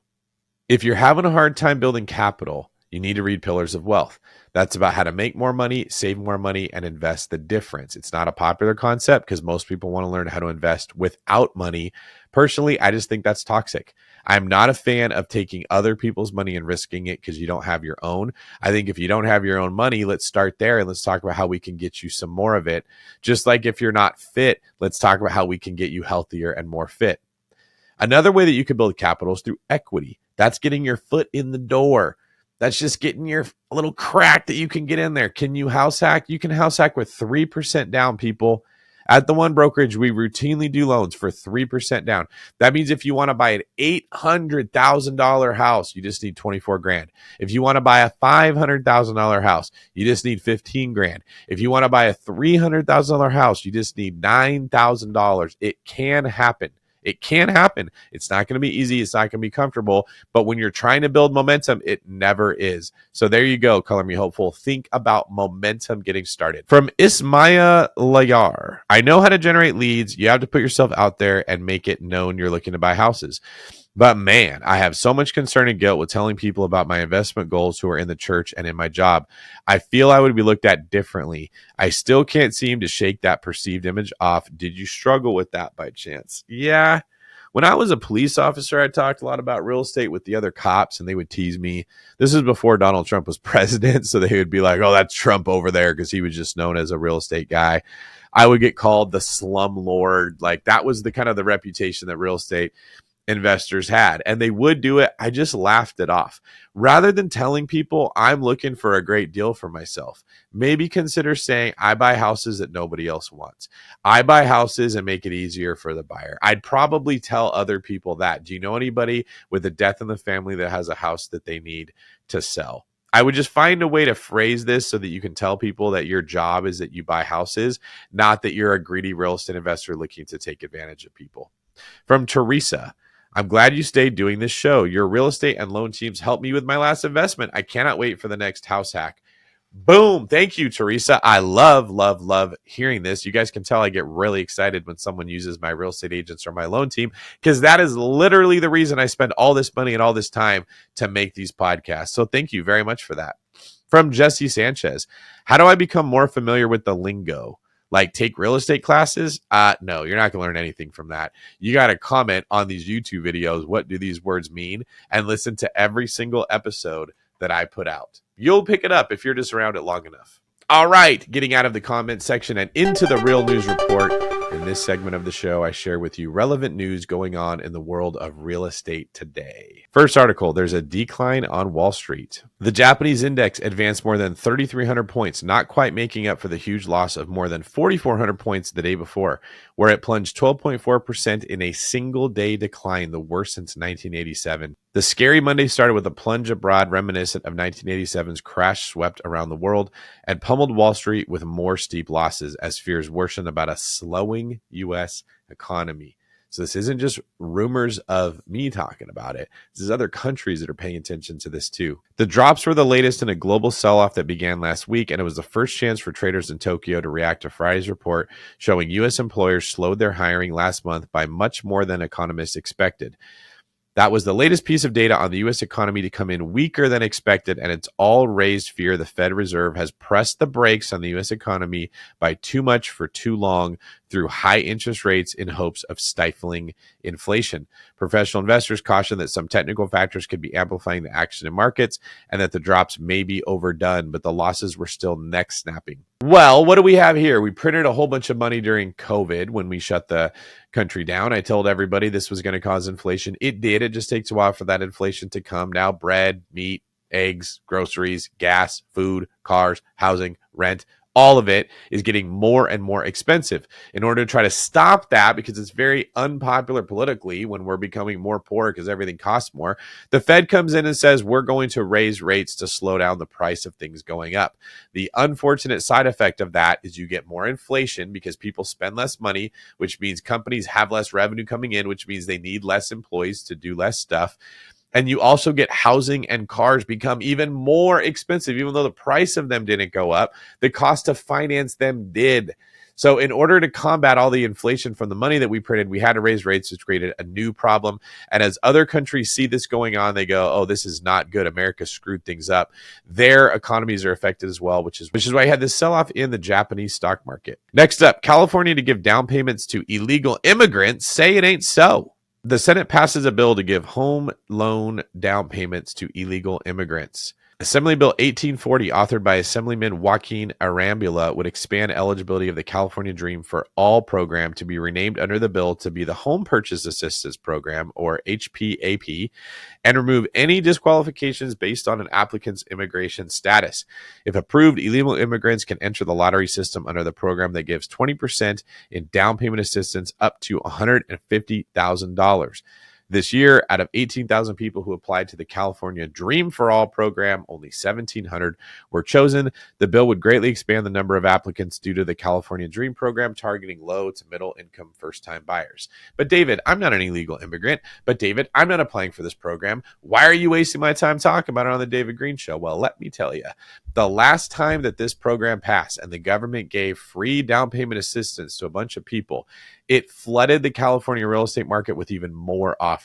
If you're having a hard time building capital, you need to read Pillars of Wealth. That's about how to make more money, save more money, and invest the difference. It's not a popular concept because most people want to learn how to invest without money. Personally, I just think that's toxic. I'm not a fan of taking other people's money and risking it because you don't have your own. I think if you don't have your own money, let's start there and let's talk about how we can get you some more of it. Just like if you're not fit, let's talk about how we can get you healthier and more fit. Another way that you can build capital is through equity. That's getting your foot in the door. That's just getting your little crack that you can get in there. Can you house hack? You can house hack with 3% down, people. At the One Brokerage, we routinely do loans for 3% down. That means if you want to buy an $800,000 house, you just need 24 grand. If you want to buy a $500,000 house, you just need 15 grand. If you want to buy a $300,000 house, you just need $9,000. It can happen. It can happen. It's not going to be easy. It's not going to be comfortable. But when you're trying to build momentum, it never is. So there you go. Color Me Hopeful. Think about momentum getting started. From Ismaya Layar. I know how to generate leads. You have to put yourself out there and make it known you're looking to buy houses. But man, I have so much concern and guilt with telling people about my investment goals who are in the church and in my job. I feel I would be looked at differently. I still can't seem to shake that perceived image off. Did you struggle with that by chance? Yeah. When I was a police officer, I talked a lot about real estate with the other cops and they would tease me. This is before Donald Trump was president. So they would be like, oh, that's Trump over there because he was just known as a real estate guy. I would get called the slum lord. Like that was the kind of the reputation that real estate investors had, and they would do it. I just laughed it off. Rather than telling people I'm looking for a great deal for myself, maybe consider saying I buy houses that nobody else wants. I buy houses and make it easier for the buyer. I'd probably tell other people that. Do you know anybody with a death in the family that has a house that they need to sell? I would just find a way to phrase this so that you can tell people that your job is that you buy houses, not that you're a greedy real estate investor looking to take advantage of people. From Teresa. I'm glad you stayed doing this show. Your real estate and loan teams helped me with my last investment. I cannot wait for the next house hack. Boom. Thank you, Teresa. I love hearing this. You guys can tell I get really excited when someone uses my real estate agents or my loan team, because that is literally the reason I spend all this money and all this time to make these podcasts. So thank you very much for that. From Jesse Sanchez, how do I become more familiar with the lingo? Like take real estate classes? No, you're not going to learn anything from that. You got to comment on these YouTube videos. What do these words mean? And listen to every single episode that I put out. You'll pick it up if you're just around it long enough. All right, getting out of the comment section and into the real news report. In this segment of the show, I share with you relevant news going on in the world of real estate today. First article, there's a decline on Wall Street. The Japanese index advanced more than 3,300 points, not quite making up for the huge loss of more than 4,400 points the day before, where it plunged 12.4% in a single day decline, the worst since 1987. The scary Monday started with a plunge abroad reminiscent of 1987's crash swept around the world and pummeled Wall Street with more steep losses as fears worsened about a slowing U.S. economy. So this isn't just rumors of me talking about it. This is other countries that are paying attention to this too. The drops were the latest in a global sell-off that began last week, and it was the first chance for traders in Tokyo to react to Friday's report showing U.S. employers slowed their hiring last month by much more than economists expected. That was the latest piece of data on the U.S. economy to come in weaker than expected, and it's all raised fear the Fed Reserve has pressed the brakes on the U.S. economy by too much for too long through high interest rates in hopes of stifling inflation. Professional investors caution that some technical factors could be amplifying the action in markets and that the drops may be overdone, but the losses were still neck snapping. Well, what do we have here? We printed a whole bunch of money during COVID when we shut the country down. I told everybody this was going to cause inflation. It did. It just takes a while for that inflation to come. Now bread, meat, eggs, groceries, gas, food, cars, housing, rent, all of it is getting more and more expensive. In order to try to stop that, because it's very unpopular politically when we're becoming more poor because everything costs more, the Fed comes in and says we're going to raise rates to slow down the price of things going up. The unfortunate side effect of that is you get more inflation because people spend less money, which means companies have less revenue coming in, which means they need less employees to do less stuff. And you also get housing and cars become even more expensive, even though the price of them didn't go up. The cost to finance them did. So in order to combat all the inflation from the money that we printed, we had to raise rates, which created a new problem. And as other countries see this going on, they go, oh, this is not good. America screwed things up. Their economies are affected as well, which is why I had this sell-off in the Japanese stock market. Next up, California to give down payments to illegal immigrants. Say it ain't so. The Senate passes a bill to give home loan down payments to illegal immigrants. Assembly Bill 1840, authored by Assemblyman Joaquin Arambula, would expand eligibility of the California Dream for All program to be renamed under the bill to be the Home Purchase Assistance Program, or HPAP, and remove any disqualifications based on an applicant's immigration status. If approved, illegal immigrants can enter the lottery system under the program that gives 20% in down payment assistance up to $150,000. This year, out of 18,000 people who applied to the California Dream for All program, only 1,700 were chosen. The bill would greatly expand the number of applicants due to the California Dream program targeting low to middle income first-time buyers. But David, I'm not an illegal immigrant. But David, I'm not applying for this program. Why are you wasting my time talking about it on the David Green Show? Well, let me tell you. The last time that this program passed and the government gave free down payment assistance to a bunch of people, it flooded the California real estate market with even more offers.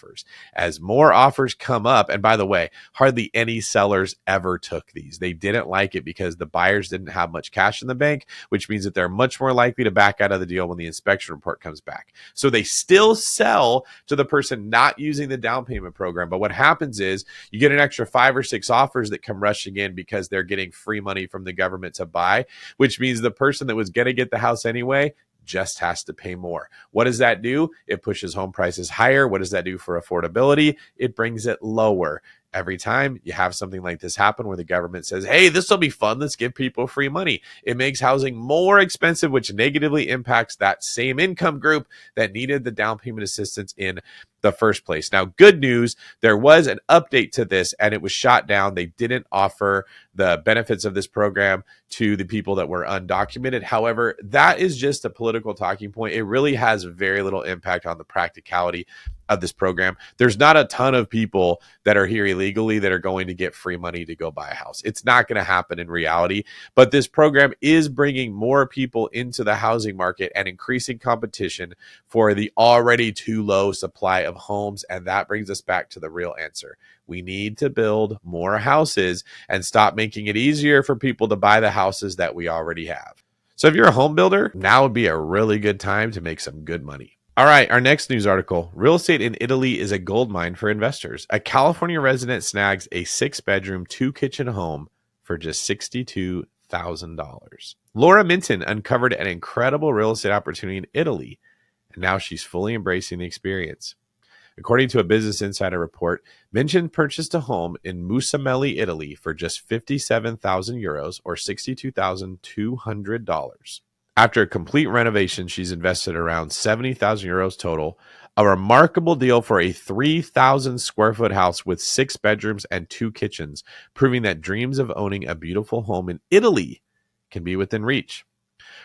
As more offers come up, and by the way, hardly any sellers ever took these. They didn't like it because the buyers didn't have much cash in the bank, which means that they're much more likely to back out of the deal when the inspection report comes back. So they still sell to the person not using the down payment program. But what happens is you get an extra 5 or 6 offers that come rushing in because they're getting free money from the government to buy, which means the person that was going to get the house anyway just has to pay more. What does that do? It pushes home prices higher. What does that do for affordability? It brings it lower. Every time you have something like this happen where the government says, hey, this will be fun, let's give people free money, it makes housing more expensive, which negatively impacts that same income group that needed the down payment assistance in the first place. Now, good news, there was an update to this and it was shot down. They didn't offer the benefits of this program to the people that were undocumented. However, that is just a political talking point. It really has very little impact on the practicality of this program. There's not a ton of people that are here illegally that are going to get free money to go buy a house. It's not going to happen in reality, but this program is bringing more people into the housing market and increasing competition for the already too low supply of homes. And that brings us back to the real answer. We need to build more houses and stop making it easier for people to buy the houses that we already have. So if you're a home builder, now would be a really good time to make some good money. All right, our next news article. Real estate in Italy is a gold mine for investors. A California resident snags a 6-bedroom, 2-kitchen home for just $62,000. Laura Minton uncovered an incredible real estate opportunity in Italy, and now she's fully embracing the experience. According to a Business Insider report, Minton purchased a home in Musamelli, Italy for just 57,000 euros or $62,200. After a complete renovation, she's invested around 70,000 euros total, a remarkable deal for a 3,000 square foot house with 6 bedrooms and 2 kitchens, proving that dreams of owning a beautiful home in Italy can be within reach.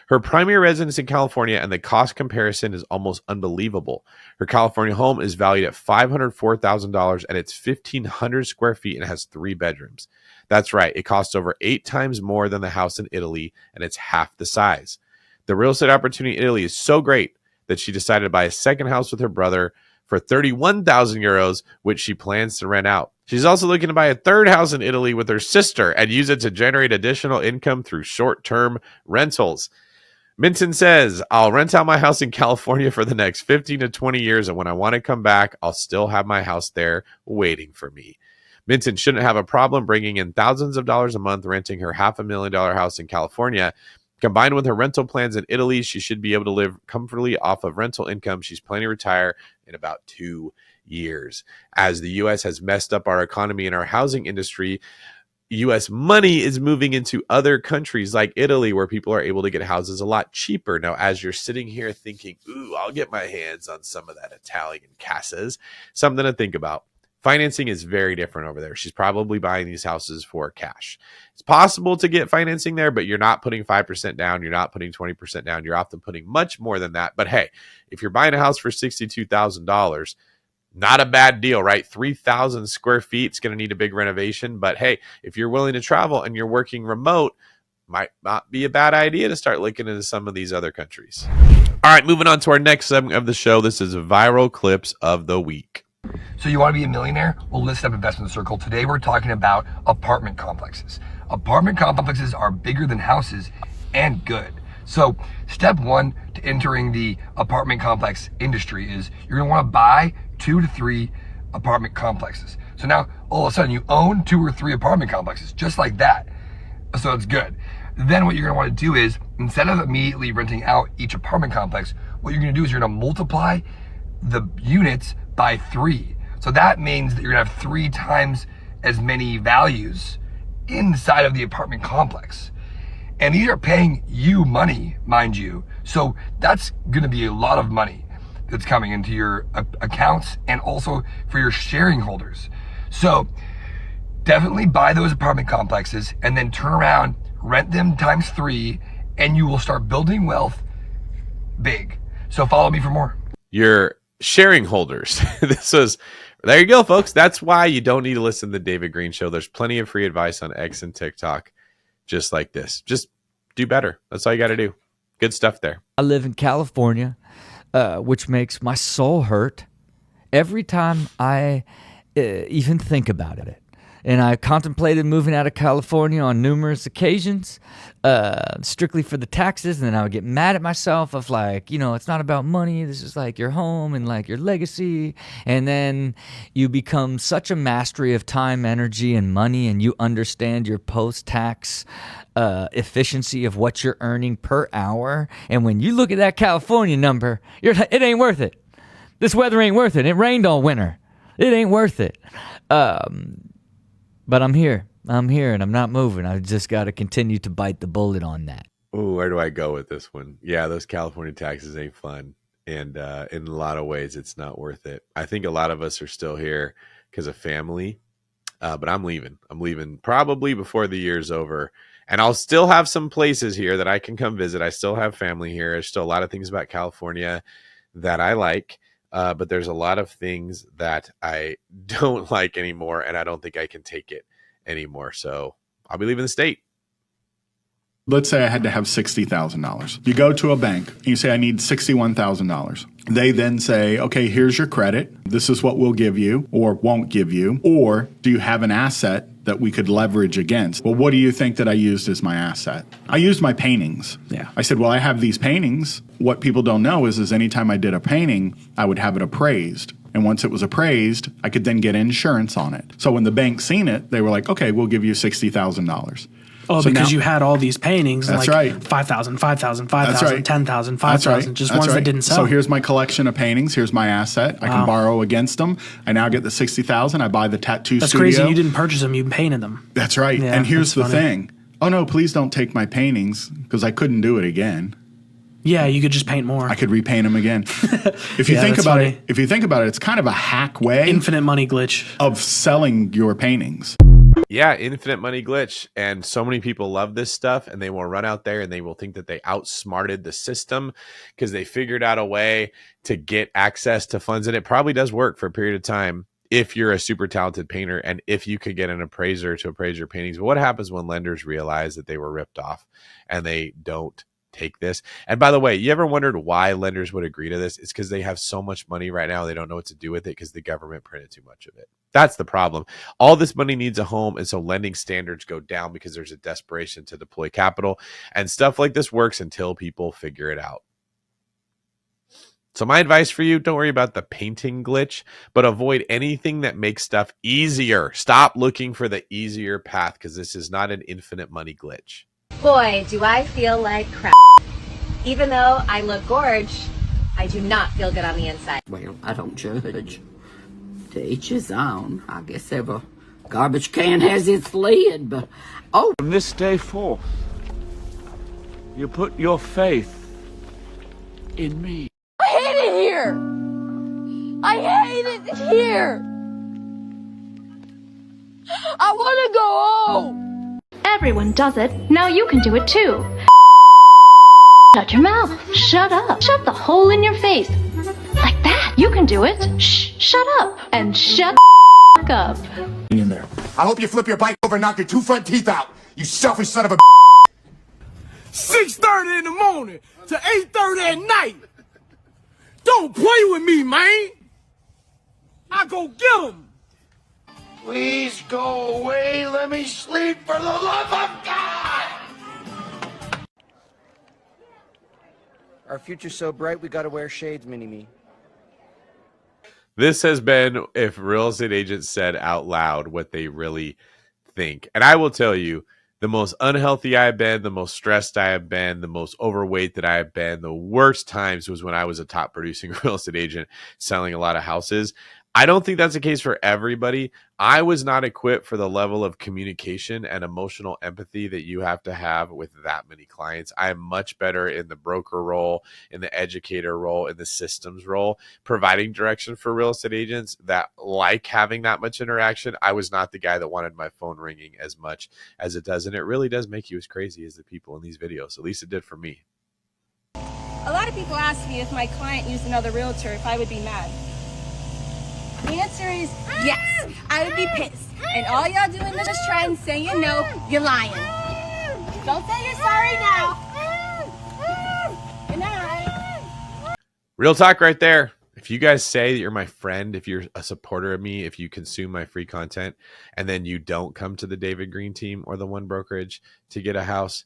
Her primary residence in California, and the cost comparison is almost unbelievable. Her California home is valued at $504,000 and it's 1,500 square feet and has 3 bedrooms. That's right, it costs over 8 times more than the house in Italy, and it's half the size. The real estate opportunity in Italy is so great that she decided to buy a second house with her brother for 31,000 euros, which she plans to rent out. She's also looking to buy a third house in Italy with her sister and use it to generate additional income through short-term rentals. Minton says, I'll rent out my house in California for the next 15 to 20 years, and when I want to come back, I'll still have my house there waiting for me. Minton shouldn't have a problem bringing in thousands of dollars a month renting her $500,000 house in California. Combined with her rental plans in Italy, she should be able to live comfortably off of rental income. She's planning to retire in about 2 years. As the U.S. has messed up our economy and our housing industry, U.S. money is moving into other countries like Italy, where people are able to get houses a lot cheaper. Now, as you're sitting here thinking, ooh, I'll get my hands on some of that Italian casas, something to think about. Financing is very different over there. She's probably buying these houses for cash. It's possible to get financing there, but you're not putting 5% down. You're not putting 20% down. You're often putting much more than that. But hey, if you're buying a house for $62,000, not a bad deal, right? 3,000 square feet. It's going to need a big renovation. But hey, if you're willing to travel and you're working remote, might not be a bad idea to start looking into some of these other countries. All right, moving on to our next segment of the show. This is Viral Clips of the Week. So you want to be a millionaire? Well, listen up, Investment Circle. Today we're talking about apartment complexes. Apartment complexes are bigger than houses and good. So step one to entering the apartment complex industry is you're going to want to buy 2 to 3 apartment complexes. So now all of a sudden you own 2 or 3 apartment complexes, just like that. So it's good. Then what you're going to want to do is, instead of immediately renting out each apartment complex, what you're going to do is you're going to multiply the units by 3. So that means that you're gonna have 3 times as many values inside of the apartment complex. And these are paying you money, mind you. So that's gonna be a lot of money that's coming into your accounts and also for your sharing holders. So definitely buy those apartment complexes and then turn around, rent them times 3, and you will start building wealth big. So follow me for more. Your sharing holders. There you go, folks. That's why you don't need to listen to the David Green Show. There's plenty of free advice on X and TikTok just like this. Just do better. That's all you got to do. Good stuff there. I live in California, which makes my soul hurt every time I even think about it. And I contemplated moving out of California on numerous occasions, strictly for the taxes. And then I would get mad at myself of like, it's not about money. This is like your home and like your legacy. And then you become such a mastery of time, energy, and money, and you understand your post-tax efficiency of what you're earning per hour. And when you look at that California number, it ain't worth it. This weather ain't worth it. It rained all winter. It ain't worth it. But I'm here, and I'm not moving. I just got to continue to bite the bullet on that. Oh, where do I go with this one? Yeah, those California taxes ain't fun. And in a lot of ways, it's not worth it. I think a lot of us are still here because of family, but I'm leaving. I'm leaving probably before the year's over. And I'll still have some places here that I can come visit. I still have family here. There's still a lot of things about California that I like. But there's a lot of things that I don't like anymore, and I don't think I can take it anymore. So I'll be leaving the state. Let's say I had to have $60,000. You go to a bank and you say, I need $61,000. They then say, okay, here's your credit. This is what we'll give you or won't give you. Or do you have an asset that we could leverage against? Well, what do you think that I used as my asset? I used my paintings. Yeah. I said, well, I have these paintings. What people don't know is anytime I did a painting, I would have it appraised. And once it was appraised, I could then get insurance on it. So when the bank seen it, they were like, okay, we'll give you $60,000. Oh, So because now- you had all these paintings, That's like right. 5,000, 5,000, That's 5,000, right. 10,000, That's 5,000, right. just That's ones right. that didn't sell. So here's my collection of paintings. Here's my asset. I can borrow against them. I now get the $60,000. I buy the tattoo That's studio. crazy. You didn't purchase them. You painted them. That's right. Yeah, and here's the that's funny. thing. Oh no, please don't take my paintings because I couldn't do it again. Yeah, you could just paint more. I could repaint them again. If you Yeah, think that's about funny. it, it's kind of a hack way Infinite money glitch. of selling your paintings. Yeah, infinite money glitch. And so many people love this stuff, and they will run out there and they will think that they outsmarted the system because they figured out a way to get access to funds. And it probably does work for a period of time if you're a super talented painter and if you could get an appraiser to appraise your paintings. But what happens when lenders realize that they were ripped off and they don't take this? And by the way, you ever wondered why lenders would agree to this? It's because they have so much money right now. They don't know what to do with it because the government printed too much of it. That's the problem. All this money needs a home. And so lending standards go down because there's a desperation to deploy capital, and stuff like this works until people figure it out. So my advice for you, don't worry about the painting glitch, but avoid anything that makes stuff easier. Stop looking for the easier path because this is not an infinite money glitch. Boy, do I feel like crap. Even though I look gorge, I do not feel good on the inside. Well, I don't judge. To each his own. I guess every garbage can has its lid, but From this day forth, you put your faith in me. I hate it here! I hate it here! I want to go home! Everyone does it. Now you can do it too. Shut your mouth. Shut up. Shut the hole in your face. Like that. You can do it. Shh. Shut up. And shut the up. In there. I hope you flip your bike over and knock your 2 front teeth out, you selfish son of a 6:30 in the morning to 8:30 at night. Don't play with me, man. I go get him. Please go away. Let me sleep for the love of God. Our future's so bright, we gotta wear shades, Mini-Me. This has been if real estate agents said out loud what they really think. And I will tell you, the most unhealthy I've been, the most stressed I have been, the most overweight that I have been, the worst times was when I was a top producing real estate agent selling a lot of houses. I don't think that's the case for everybody. I was not equipped for the level of communication and emotional empathy that you have to have with that many clients. I am much better in the broker role, in the educator role, in the systems role, providing direction for real estate agents that like having that much interaction. I was not the guy that wanted my phone ringing as much as it does. And it really does make you as crazy as the people in these videos. At least it did for me. A lot of people ask me if my client used another realtor, if I would be mad. The answer is yes, I would be pissed. And all y'all doing is just trying to say you know, you're lying. Don't say you're sorry now. Good night. Real talk right there. If you guys say that you're my friend, if you're a supporter of me, if you consume my free content, and then you don't come to the David Green team or the One Brokerage to get a house,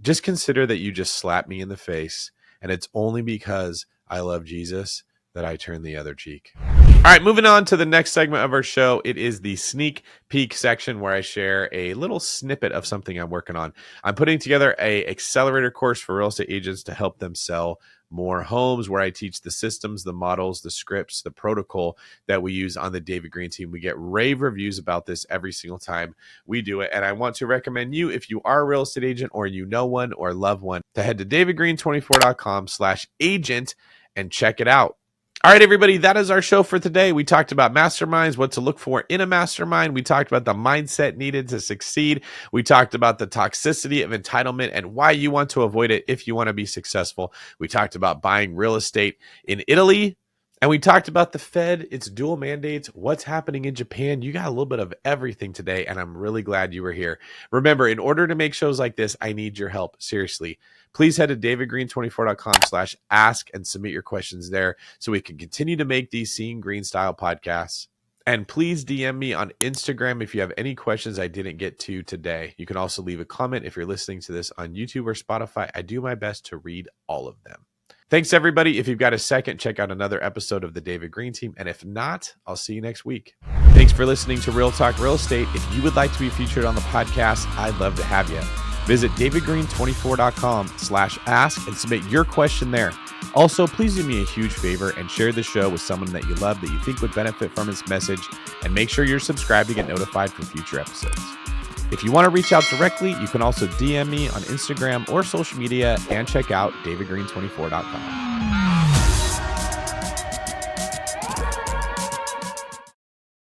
just consider that you just slapped me in the face. And it's only because I love Jesus that I turn the other cheek. All right, moving on to the next segment of our show. It is the sneak peek section where I share a little snippet of something I'm working on. I'm putting together a accelerator course for real estate agents to help them sell more homes, where I teach the systems, the models, the scripts, the protocol that we use on the David Green team. We get rave reviews about this every single time we do it. And I want to recommend you, if you are a real estate agent or you know one or love one, to head to davidgreen24.com/agent and check it out. All right, everybody, that is our show for today. We talked about masterminds, what to look for in a mastermind. We talked about the mindset needed to succeed. We talked about the toxicity of entitlement and why you want to avoid it if you want to be successful. We talked about buying real estate in Italy And we talked about the Fed, its dual mandates, what's happening in Japan. You got a little bit of everything today, and I'm really glad you were here. Remember, in order to make shows like this, I need your help. Seriously. Please head to davidgreen24.com/ask and submit your questions there so we can continue to make these Seeing Green style podcasts. And please DM me on Instagram if you have any questions I didn't get to today. You can also leave a comment if you're listening to this on YouTube or Spotify. I do my best to read all of them. Thanks, everybody. If you've got a second, check out another episode of the David Green Team. And if not, I'll see you next week. Thanks for listening to Real Talk Real Estate. If you would like to be featured on the podcast, I'd love to have you. Visit davidgreen24.com/ask and submit your question there. Also, please do me a huge favor and share the show with someone that you love that you think would benefit from this message. And make sure you're subscribed to get notified for future episodes. If you want to reach out directly, you can also DM me on Instagram or social media and check out davidgreen24.com.